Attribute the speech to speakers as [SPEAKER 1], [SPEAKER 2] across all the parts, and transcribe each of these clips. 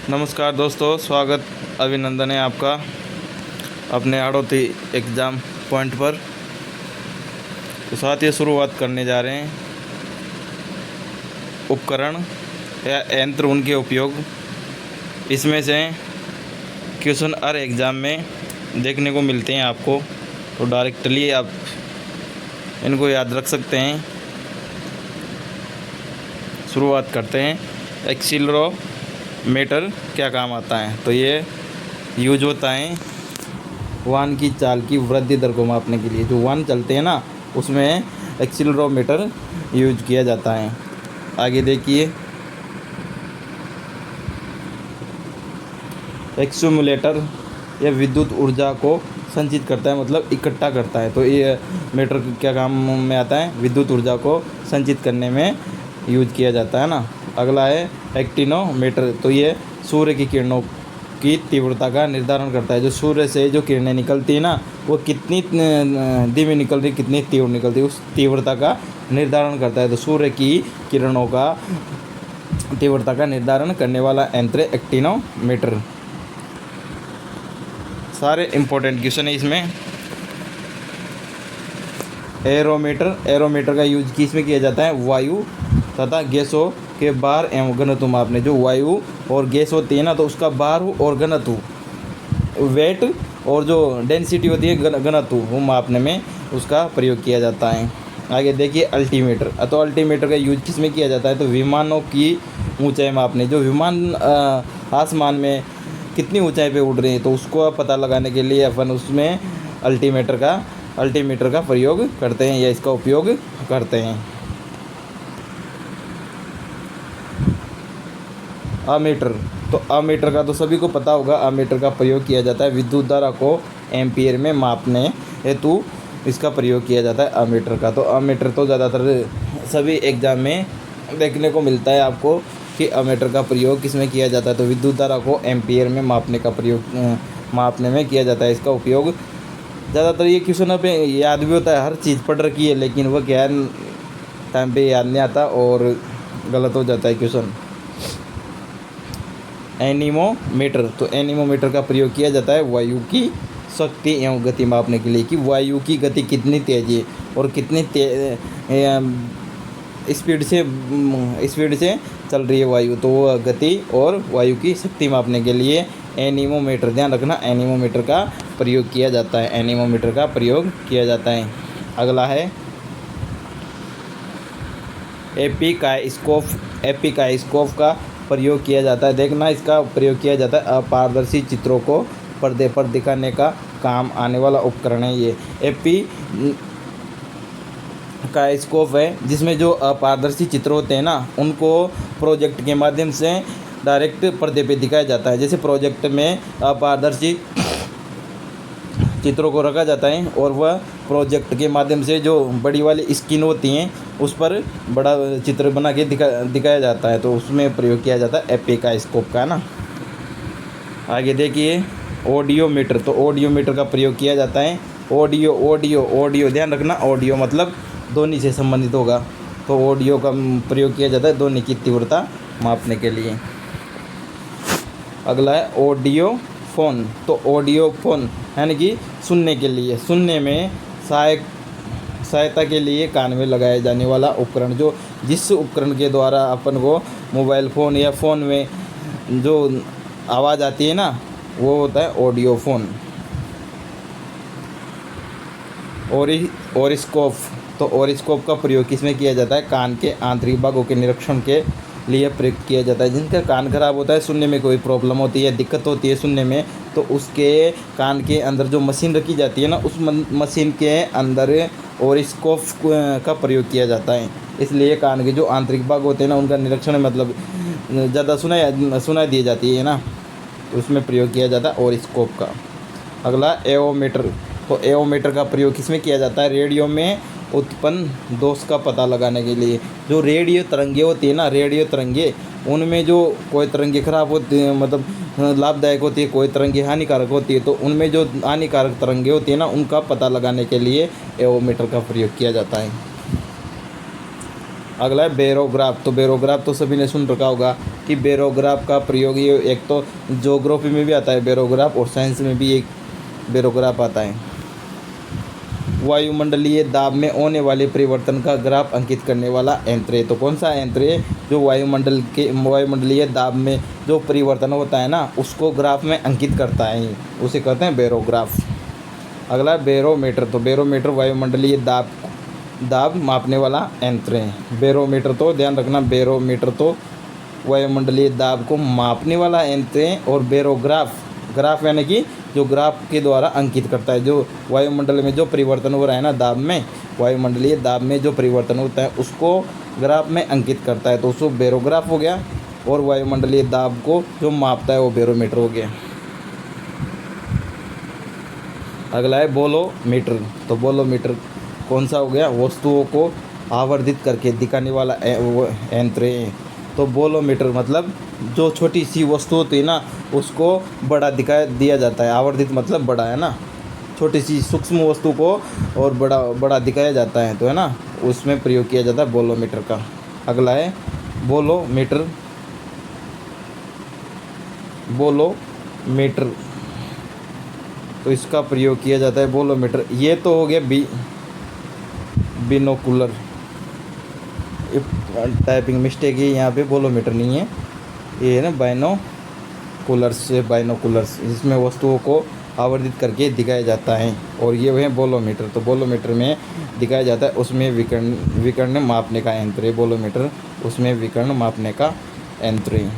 [SPEAKER 1] नमस्कार दोस्तों, स्वागत अभिनंदन है आपका अपने हाड़ौती एग्ज़ाम पॉइंट पर। तो साथ ही शुरुआत करने जा रहे हैं उपकरण या यंत्र, उनके उपयोग। इसमें से क्वेश्चन हर एग्ज़ाम में देखने को मिलते हैं आपको, तो डायरेक्टली आप इनको याद रख सकते हैं। शुरुआत करते हैं। एक्सीलरोमीटर क्या काम आता है? तो ये यूज होता है वाहन की चाल की वृद्धि दर को मापने के लिए। जो वाहन चलते हैं ना, उसमें एक्सीलरोमीटर यूज किया जाता है। आगे देखिए, एक्यूमुलेटर यह विद्युत ऊर्जा को संचित करता है, मतलब इकट्ठा करता है। तो ये मीटर क्या काम में आता है? विद्युत ऊर्जा को संचित करने में यूज किया जाता है ना। अगला है एक्टिनोमीटर। तो ये सूर्य की किरणों की तीव्रता का निर्धारण करता है। जो सूर्य से जो किरणें निकलती है ना, वो कितनी धीमी निकल रही, कितनी तीव्र निकलती है, उस तीव्रता का निर्धारण करता है। तो सूर्य की किरणों का तीव्रता का निर्धारण करने वाला यंत्र एक्टिनोमीटर। सारे इम्पोर्टेंट क्वेश्चन है इसमें। एरोमीटर का यूज किसमें किया जाता है? वायु तथा गैसों के भार एवं घनत्व मापने। जो वायु और गैस होती है ना, तो उसका भार और घनत्व, वेट और जो डेंसिटी होती है घनत्व, वो मापने में उसका प्रयोग किया जाता है। आगे देखिए अल्टीमीटर। तो अल्टीमीटर का यूज किसमें किया जाता है? तो विमानों की ऊंचाई मापने। जो विमान आसमान में कितनी ऊंचाई पे उड़ रहे हैं, तो उसको पता लगाने के लिए अपन उसमें अल्टीमीटर का प्रयोग करते हैं या इसका उपयोग करते हैं। अमीटर। तो अमीटर का तो सभी को पता होगा। अमीटर का प्रयोग किया जाता है विद्युत धारा को एम्पियर में मापने हेतु इसका प्रयोग किया जाता है अमीटर का। तो अमीटर तो ज़्यादातर सभी एग्जाम में देखने को मिलता है आपको कि अमीटर का प्रयोग किसमें किया जाता है? तो विद्युत धारा को एम्पियर में मापने में किया जाता है इसका उपयोग। ज़्यादातर ये क्वेश्चन पे याद भी होता है, हर चीज़ पढ़ रखी है, लेकिन वह क्या टाइम पे याद नहीं आता और गलत हो जाता है क्वेश्चन। एनीमोमीटर। तो एनीमोमीटर का प्रयोग किया जाता है वायु की शक्ति एवं गति मापने के लिए, कि वायु की गति कितनी तेज है और कितनी स्पीड से चल रही है वायु। तो वो गति और वायु की शक्ति मापने के लिए एनीमोमीटर, ध्यान रखना, एनीमोमीटर का प्रयोग किया जाता है। एनीमोमीटर का प्रयोग किया जाता है। अगला है एपिकाइस्कोप का प्रयोग किया जाता है। देखना, इसका प्रयोग किया जाता है अपारदर्शी चित्रों को पर्दे पर दिखाने का काम आने वाला उपकरण है ये एपिकाइस्कोप है, जिसमें जो अपारदर्शी चित्र होते हैं ना, उनको प्रोजेक्ट के माध्यम से डायरेक्ट पर्दे पे दिखाया जाता है। जैसे प्रोजेक्ट में अपारदर्शी चित्रों को रखा जाता है और वह प्रोजेक्ट के माध्यम से जो बड़ी वाली स्क्रीन होती हैं उस पर बड़ा चित्र बना के दिखाया जाता है। तो उसमें प्रयोग किया जाता है एपिकाइस्कोप का ना। आगे देखिए ऑडियोमीटर। तो ऑडियोमीटर का प्रयोग किया जाता है ऑडियो, ध्यान रखना, ऑडियो मतलब ध्वनि से संबंधित होगा। तो ऑडियो का प्रयोग किया जाता है ध्वनि की तीव्रता मापने के लिए। अगला है ऑडियो फ़ोन। तो ऑडियो फ़ोन यानी कि सुनने के लिए, सुनने में सहायता के लिए कान में लगाया जाने वाला उपकरण। जो जिस उपकरण के द्वारा अपन को मोबाइल फ़ोन या फ़ोन में जो आवाज़ आती है ना, वो होता है ऑडियो फ़ोन। ओरिस्कोप। तो ओरिस्कोप का प्रयोग किसमें किया जाता है? कान के आंतरिक भागों के निरीक्षण के लिए प्रयुक्त किया जाता है। जिनका कान खराब होता है, सुनने में कोई प्रॉब्लम होती है, दिक्कत होती है सुनने में, तो उसके कान के अंदर जो मशीन रखी जाती है ना, उस मशीन के अंदर ओरिस्कोप का प्रयोग किया जाता है। इसलिए कान के जो आंतरिक भाग होते हैं ना, उनका निरीक्षण मतलब ज़्यादा सुनाई दी जाती है ना, तो उसमें प्रयोग किया जाता है ओरिस्कोप का। अगला एओमीटर। तो एओमीटर का प्रयोग किसमें किया जाता है? रेडियो में उत्पन्न दोष का पता लगाने के लिए। जो रेडियो तरंगे होती है ना, रेडियो तरंगे, उनमें जो कोई तरंगे खराब होती है, मतलब लाभदायक होती है, कोई तरंगे हानिकारक होती है, तो उनमें जो हानिकारक तरंगे होती है ना, उनका पता लगाने के लिए एओमीटर का प्रयोग किया जाता है। अगला है बेरोग्राफ। तो बेरोग्राफ तो सभी ने सुन रखा होगा। कि बेरोग्राफ का प्रयोग ये एक तो ज्योग्राफी में भी आता है बेरोग्राफ, और साइंस में भी एक बेरोग्राफ आता है। वायुमंडलीय दाब में होने वाले परिवर्तन का ग्राफ अंकित करने वाला यंत्र है। तो कौन सा यंत्र है जो वायुमंडलीय दाब में जो परिवर्तन होता है ना उसको ग्राफ में अंकित करता है, उसे कहते हैं बेरोग्राफ। अगला बैरोमीटर। तो बैरोमीटर वायुमंडलीय दाब मापने वाला यंत्र है। बैरोमीटर तो ध्यान रखना, बैरोमीटर तो वायुमंडलीय दाब को मापने वाला यंत्र है, और ग्राफ यानी कि जो ग्राफ के द्वारा अंकित करता है, जो वायुमंडल में जो परिवर्तन हो रहा है ना दाब में, वायुमंडलीय दाब में जो परिवर्तन होता है उसको ग्राफ में अंकित करता है, तो उसको बैरोग्राफ हो गया। और वायुमंडलीय दाब को जो मापता है वो बैरोमीटर हो गया। अगला है बोलोमीटर। तो बोलोमीटर कौन सा हो गया, वस्तुओं को आवर्धित करके दिखाने वाला यंत्र है। तो बोलोमीटर मतलब जो छोटी सी वस्तु होती है ना उसको बड़ा दिया जाता है। आवर्धित मतलब बड़ा है ना, छोटी सी सूक्ष्म वस्तु को और बड़ा दिखाया जाता है, तो है ना उसमें प्रयोग किया जाता है बोलोमीटर का। अगला है बोलोमीटर। तो इसका प्रयोग किया जाता है बोलोमीटर। ये तो हो गया बिनोकुलर, टाइपिंग मिस्टेक है यहाँ पे, बोलोमीटर नहीं है, ये है ना बाइनोकुलर्स, जिसमें वस्तुओं को आवर्धित करके दिखाया जाता है, और ये है बोलोमीटर। तो बोलोमीटर में दिखाया जाता है, उसमें विकर्ण मापने का यंत्र है बोलोमीटर, उसमें विकर्ण मापने का यंत्र है।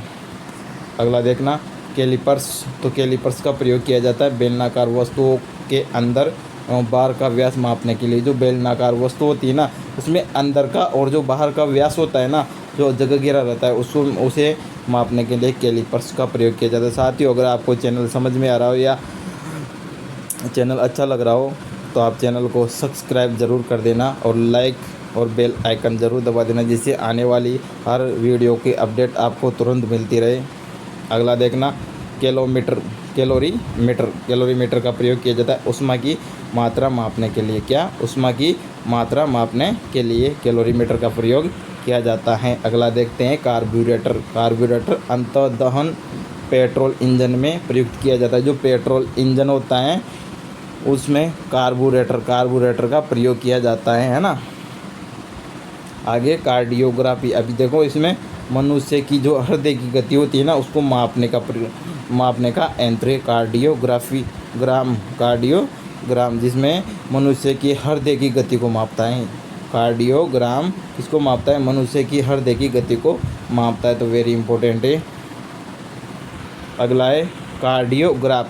[SPEAKER 1] अगला देखना कैलिपर्स। तो कैलिपर्स का प्रयोग किया जाता है बेलनाकार वस्तुओं के अंदर बाहर का व्यास मापने के लिए। जो बेलनाकार वस्तु होती है ना उसमें अंदर का और जो बाहर का व्यास होता है ना, जो जगह घेरा रहता है उसे मापने के लिए कैलिपर्स का प्रयोग किया जाता है। साथियों अगर आपको चैनल समझ में आ रहा हो या चैनल अच्छा लग रहा हो तो आप चैनल को सब्सक्राइब ज़रूर कर देना, और लाइक और बेल आइकन ज़रूर दबा देना, जिससे आने वाली हर वीडियो की अपडेट आपको तुरंत मिलती रहे। अगला देखना कैलोरीमीटर का प्रयोग किया जाता है ऊष्मा की मात्रा मापने के लिए। क्या, ऊष्मा की मात्रा मापने के लिए कैलोरीमीटर का प्रयोग किया जाता है। अगला देखते हैं कार्बोरेटर अंतर्दहन पेट्रोल इंजन में प्रयुक्त किया जाता है। जो पेट्रोल इंजन होता है उसमें कार्बोरेटर का प्रयोग किया जाता है ना। आगे कार्डियोग्राफी। अभी देखो इसमें मनुष्य की जो हृदय की गति होती है ना उसको मापने का यंत्र है कार्डियोग्राम, जिसमें मनुष्य की हृदय की गति को मापता है। कार्डियोग्राम किसको मापता है, मनुष्य की हृदय की गति को मापता है, तो वेरी इंपॉर्टेंट है। अगला है कार्डियोग्राफ।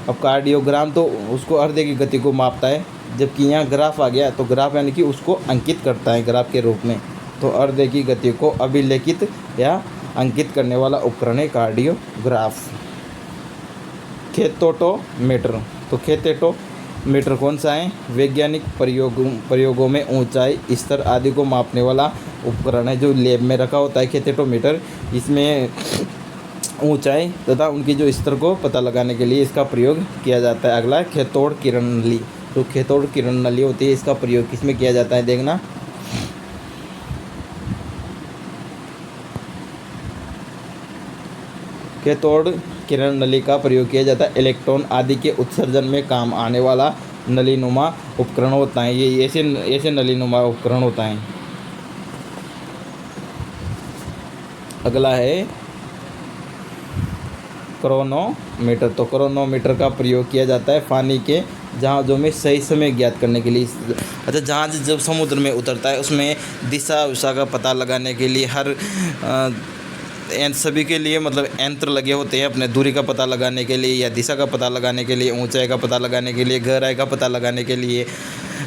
[SPEAKER 1] अब कार्डियोग्राम तो उसको हृदय की गति को मापता है, जबकि यहाँ ग्राफ आ गया तो ग्राफ यानी कि उसको अंकित करता है ग्राफ के रूप में। तो हृदय की गति को अभिलेखित या अंकित करने वाला उपकरण है कार्डियोग्राफ। खेतोटोमीटर। तो खेतोटोमीटर कौन सा है, वैज्ञानिक प्रयोगों में ऊंचाई स्तर आदि को मापने वाला उपकरण है, जो लैब में रखा होता है खेतोटोमीटर। इसमें ऊंचाई तथा उनकी जो स्तर को पता लगाने के लिए इसका प्रयोग किया जाता है। अगला खेतोड़ किरण नली। तो खेतोड़ किरण नली होती है, इसका प्रयोग किसमें किया जाता है देखना। कैथोड किरण नली का प्रयोग किया जाता है इलेक्ट्रॉन आदि के उत्सर्जन में काम आने वाला नलीनुमा उपकरण होता है। ये ऐसे नलीनुमा उपकरण होता है। अगला है क्रोनोमीटर। तो क्रोनोमीटर का प्रयोग किया जाता है पानी के जहाज़ों में सही समय ज्ञात करने के लिए। अच्छा, जहाज़ जब समुद्र में उतरता है उसमें दिशा उषा का पता लगाने के लिए सभी के लिए मतलब यंत्र लगे होते हैं, अपने दूरी का पता लगाने के लिए या दिशा का पता लगाने के लिए, ऊंचाई का पता लगाने के लिए, गहराई का पता लगाने के लिए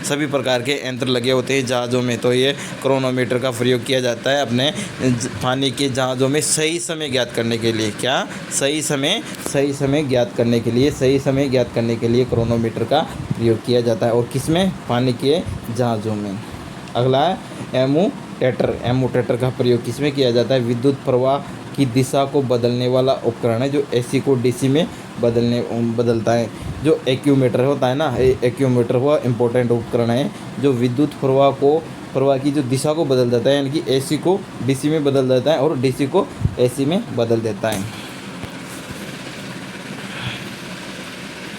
[SPEAKER 1] सभी प्रकार के यंत्र लगे होते हैं जहाज़ों में। तो ये क्रोनोमीटर का प्रयोग किया जाता है अपने पानी के जहाज़ों में सही समय ज्ञात करने के लिए। क्या, सही समय ज्ञात करने के लिए क्रोनोमीटर का प्रयोग किया जाता है। और किसमें, पानी के जहाज़ों में। अगला है एमोटेटर का प्रयोग किसमें किया जाता है, विद्युत प्रवाह की दिशा को बदलने वाला उपकरण है, जो एसी को डीसी में बदलता है। जो एक्यूमीटर होता है ना, एक्यूमीटर हुआ इम्पोर्टेंट उपकरण है जो विद्युत प्रवाह को प्रवाह की जो दिशा को बदल देता है, यानी कि AC को DC में बदल देता है और DC को AC में बदल देता है।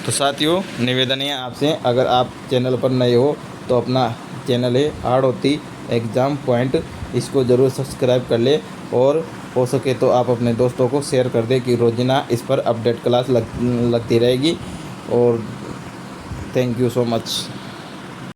[SPEAKER 1] तो साथियों, निवेदन है आपसे, अगर आप चैनल पर नए हो तो अपना चैनल है आड़ोती एग्ज़ाम पॉइंट, इसको ज़रूर सब्सक्राइब कर ले और हो सके तो आप अपने दोस्तों को शेयर कर दें कि रोज़ाना इस पर अपडेट क्लास लगती रहेगी। और थैंक यू सो मच।